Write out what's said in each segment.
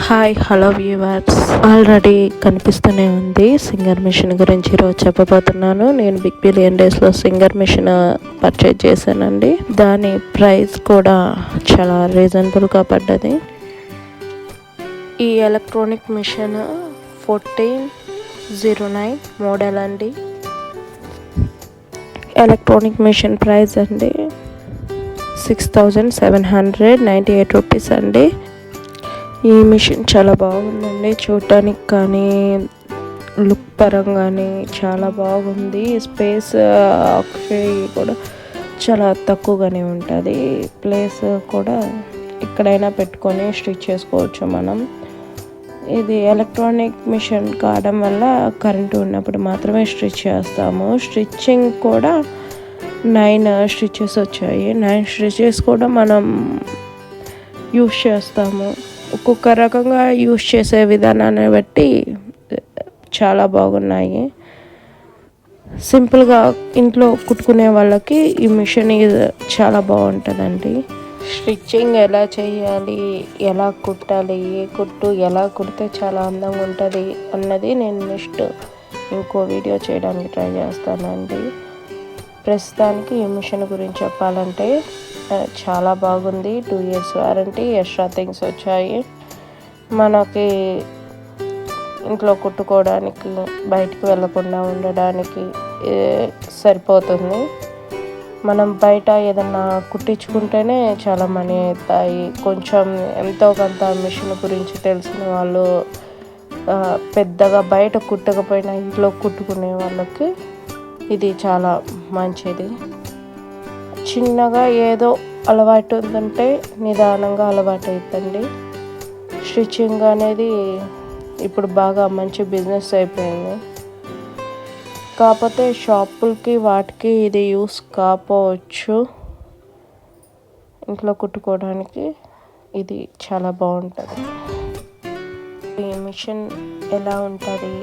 Hi hello viewers, already కనిపిస్తూనే ఉంది singer machine గురించి ఈరోజు చెప్పబోతున్నాను. నేను బిగ్ బిలియన్ డేస్లో సింగర్ మిషన్ పర్చేజ్ చేశానండి. దాని ప్రైస్ కూడా చాలా రీజనబుల్గా పడ్డది. ఈ ఎలక్ట్రానిక్ మిషన్ 1409 మోడల్ అండి. ఎలక్ట్రానిక్ మిషన్ ప్రైస్ అండి 6798 రూపీస్ అండి. ఈ మిషన్ చాలా బాగుందండి, చూడటానికి కానీ లుక్ పరంగానే చాలా బాగుంది. స్పేస్ కూడా చాలా తక్కువగానే ఉంటుంది. ప్లేస్ కూడా ఎక్కడైనా పెట్టుకొని స్టిచ్ చేసుకోవచ్చు మనం. ఇది ఎలక్ట్రానిక్ మిషన్ కావడం వల్ల కరెంటు ఉన్నప్పుడు మాత్రమే స్టిచ్ చేస్తాము. స్టిచ్చింగ్ కూడా 9 స్టిచెస్ వచ్చాయి. 9 స్టిచెస్ కూడా మనం యూస్ చేస్తాము. ఒక్కొక్క రకంగా యూస్ చేసే విధానాన్ని బట్టి చాలా బాగున్నాయి. సింపుల్గా ఇంట్లో కుట్టుకునే వాళ్ళకి ఈ మిషన్ చాలా బాగుంటుందండి. స్టిచ్చింగ్ ఎలా చేయాలి, ఎలా కుట్టాలి, ఏ కుట్టు ఎలా కుడితే చాలా అందంగా ఉంటుంది అన్నది నేను నెక్స్ట్ ఇంకో వీడియో చేయడానికి ట్రై చేస్తానండి. ప్రస్తుతానికి ఈ మిషన్ గురించి చెప్పాలంటే చాలా బాగుంది. 2 years వారంటీ, ఎక్స్ట్రా థింగ్స్ వచ్చాయి. మనకి ఇంట్లో కుట్టుకోవడానికి, బయటికి వెళ్ళకుండా ఉండడానికి సరిపోతుంది. మనం బయట ఏదన్నా కుట్టించుకుంటేనే చాలా మనీ అవుతాయి. కొంచెం ఎంతో కొంత మిషన్ గురించి తెలిసిన వాళ్ళు, పెద్దగా బయట కుట్టకపోయినా ఇంట్లో కుట్టుకునే వాళ్ళకి ఇది చాలా మంచిది. చిన్నగా ఏదో అలవాటు ఉందంటే నిదానంగా అలవాటు అవుతుంది. స్టిచ్చింగ్ అనేది ఇప్పుడు బాగా మంచి బిజినెస్ అయిపోయింది. కాకపోతే షాపులకి వాటికి ఇది యూస్ కాకపోవచ్చు. ఇంట్లో కుట్టుకోవడానికి ఇది చాలా బాగుంటుంది. ఈ మిషన్ ఎలా ఉంటుంది,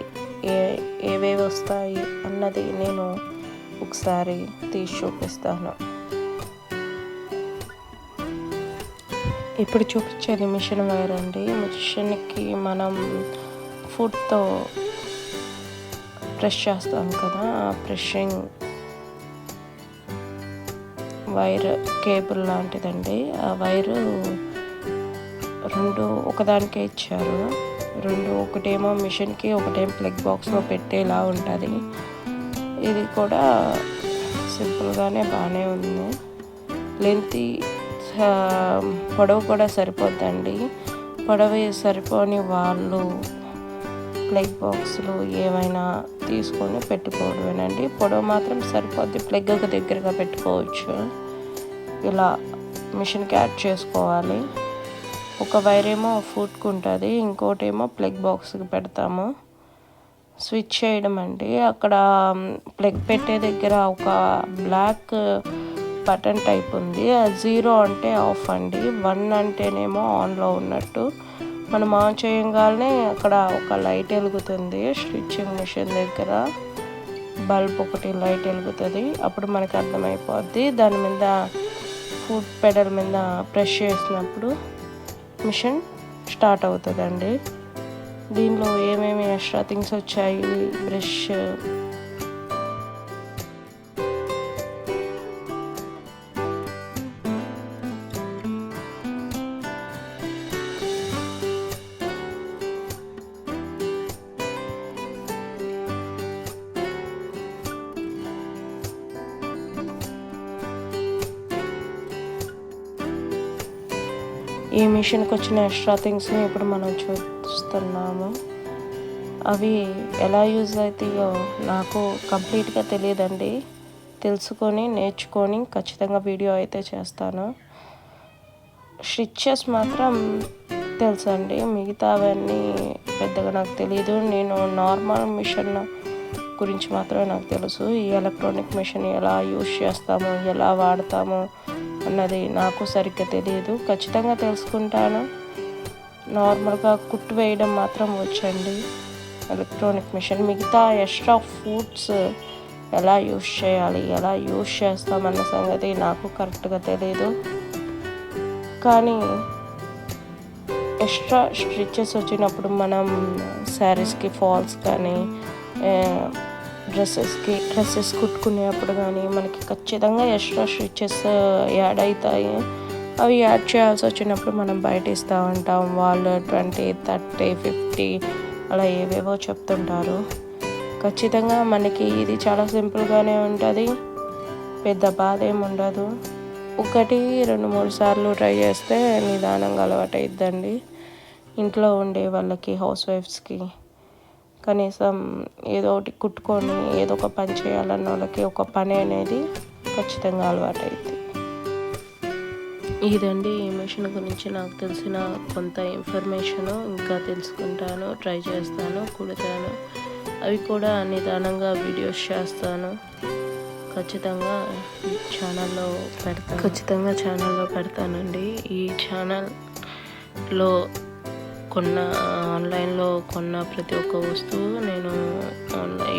ఏవేవి వస్తాయి అన్నది నేను ఒకసారి తీసి చూపిస్తాను. ఇప్పుడు చూపించేది మిషన్ వైర్ అండి. మిషన్కి మనం ఫుట్తో ప్రెస్ చేస్తాం కదా, ఆ ప్రెషింగ్ వైర్ కేబుల్ లాంటిదండి. ఆ వైరు 2 ఒకదానికే ఇచ్చారు. ఒకటేమో మిషన్కి, ఒకటేమో ప్లగ్ బాక్స్లో పెట్టేలా ఉంటుంది. ఇది కూడా సింపుల్గానే బాగానే ఉంది. లెంత్ పొడవు కూడా సరిపోద్దండి. పొడవు సరిపోని వాళ్ళు ప్లగ్ బాక్స్లు ఏమైనా తీసుకొని పెట్టుకోవడమేనండి. పొడవు మాత్రం సరిపోద్ది, ప్లగ్ దగ్గరగా పెట్టుకోవచ్చు. ఇలా మిషన్కి యాడ్ చేసుకోవాలి. ఒక వైర్ ఏమో ఫుట్కి ఉంటుంది, ఇంకోటేమో ప్లగ్ బాక్స్కి పెడతాము. స్విచ్ చేయడం అండి. అక్కడ ప్లగ్ పెట్టే దగ్గర ఒక బ్లాక్ బటన్ టైప్ ఉంది. 0 అంటే ఆఫ్ అండి, 1 అంటేనేమో ఆన్లో ఉన్నట్టు. మనం ఆన్ చేయగానే అక్కడ ఒక లైట్ వెలుగుతుంది. స్టిచ్చింగ్ మిషన్ దగ్గర బల్బ్ ఒకటి లైట్ వెలుగుతుంది. అప్పుడు మనకు అర్థమైపోద్ది. దాని మీద ఫుట్ పెడల్ మీద ప్రెస్ చేసినప్పుడు మిషన్ స్టార్ట్ అవుతుందండి. దీనిలో ఏమేమి ఎక్స్ట్రా థింగ్స్ వచ్చాయి, బ్రష్, ఈ మిషన్కి వచ్చిన ఎక్స్ట్రా థింగ్స్ని ఇప్పుడు మనం చూస్తున్నాము. అవి ఎలా యూజ్ అవుతాయో నాకు కంప్లీట్గా తెలియదండి. తెలుసుకొని నేర్చుకొని ఖచ్చితంగా వీడియో అయితే చేస్తాను. స్టిచెస్ మాత్రం తెలుసండి, మిగతావన్నీ పెద్దగా నాకు తెలియదు. నేను నార్మల్ మిషన్ గురించి మాత్రమే నాకు తెలుసు. ఈ ఎలక్ట్రానిక్ మిషన్ ఎలా యూజ్ చేస్తామో, ఎలా వాడతామో అన్నది నాకు సరిగ్గా తెలియదు. ఖచ్చితంగా తెలుసుకుంటాను. నార్మల్గా కుట్టు వేయడం మాత్రం వచ్చండి ఎలక్ట్రానిక్ మిషన్. మిగతా ఎక్స్ట్రా ఫుడ్స్ ఎలా యూజ్ చేయాలి, ఎలా యూజ్ చేస్తామన్న సంగతి నాకు కరెక్ట్గా తెలియదు. కానీ ఎక్స్ట్రా స్టిచెస్ వచ్చినప్పుడు మనం శారీస్కి ఫాల్స్ కానీ డ్రెస్సెస్ కుట్టుకునేటప్పుడు కానీ మనకి ఖచ్చితంగా ఎక్స్ట్రా స్టిచెస్ యాడ్ అవుతాయి. అవి యాడ్ చేయాల్సి వచ్చినప్పుడు మనం బయట ఇస్తూ ఉంటాం. వాళ్ళు 20, 30, 50 అలా ఏవేవో చెప్తుంటారు. ఖచ్చితంగా మనకి ఇది చాలా సింపుల్గానే ఉంటుంది, పెద్ద బాధ ఏమి ఉండదు. 1, 2, 3 సార్లు ట్రై చేస్తే నిదానంగా అలవాటు అయిద్దండి. ఇంట్లో ఉండే వాళ్ళకి, హౌస్ వైఫ్స్కి కనీసం ఏదో ఒకటి కుట్టుకొని ఏదో ఒక పని చేయాలన్న వాళ్ళకి ఒక పని అనేది ఖచ్చితంగా అలవాటు అవుతుంది. ఇదండి ఈ మిషన్ గురించి నాకు తెలిసిన కొంత ఇన్ఫర్మేషను. ఇంకా తెలుసుకుంటాను, ట్రై చేస్తాను, కుడతాను. అవి కూడా నిదానంగా వీడియోస్ చేస్తాను. ఖచ్చితంగా ఛానల్లో పెడతానండి. ఈ ఛానల్లో ఆన్లైన్లో కొన్న ప్రతి ఒక్క వస్తువు నేను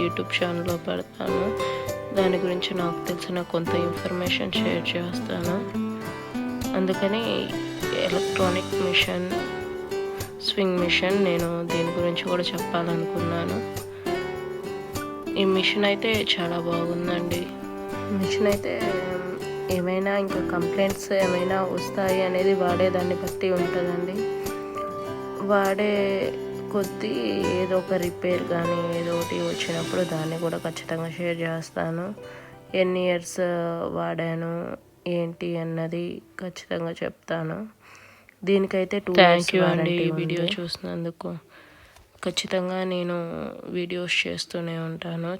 యూట్యూబ్ ఛానల్లో పెడతాను. దాని గురించి నాకు తెలిసిన కొంత ఇన్ఫర్మేషన్ షేర్ చేస్తాను. అందుకని ఎలక్ట్రానిక్ మిషన్, స్వింగ్ మిషన్, నేను దీని గురించి కూడా చెప్పాలనుకున్నాను. ఈ మిషన్ అయితే చాలా బాగుందండి. మిషన్ అయితే ఏమైనా ఇంకా కంప్లైంట్స్ ఏమైనా వస్తాయి అనేది వాడేదాన్ని బట్టి ఉంటుందండి. వాడే కొద్దీ ఏదో ఒక రిపేర్ కానీ ఏదో ఒకటి వచ్చినప్పుడు దాన్ని కూడా ఖచ్చితంగా షేర్ చేస్తాను. ఎన్ని ఇయర్స్ వాడాను ఏంటి అన్నది ఖచ్చితంగా చెప్తాను. దీనికైతే 2 years వారంటీ ఉంది. వీడియో చూసినందుకు ఖచ్చితంగా నేను వీడియోస్ చేస్తూనే ఉంటాను,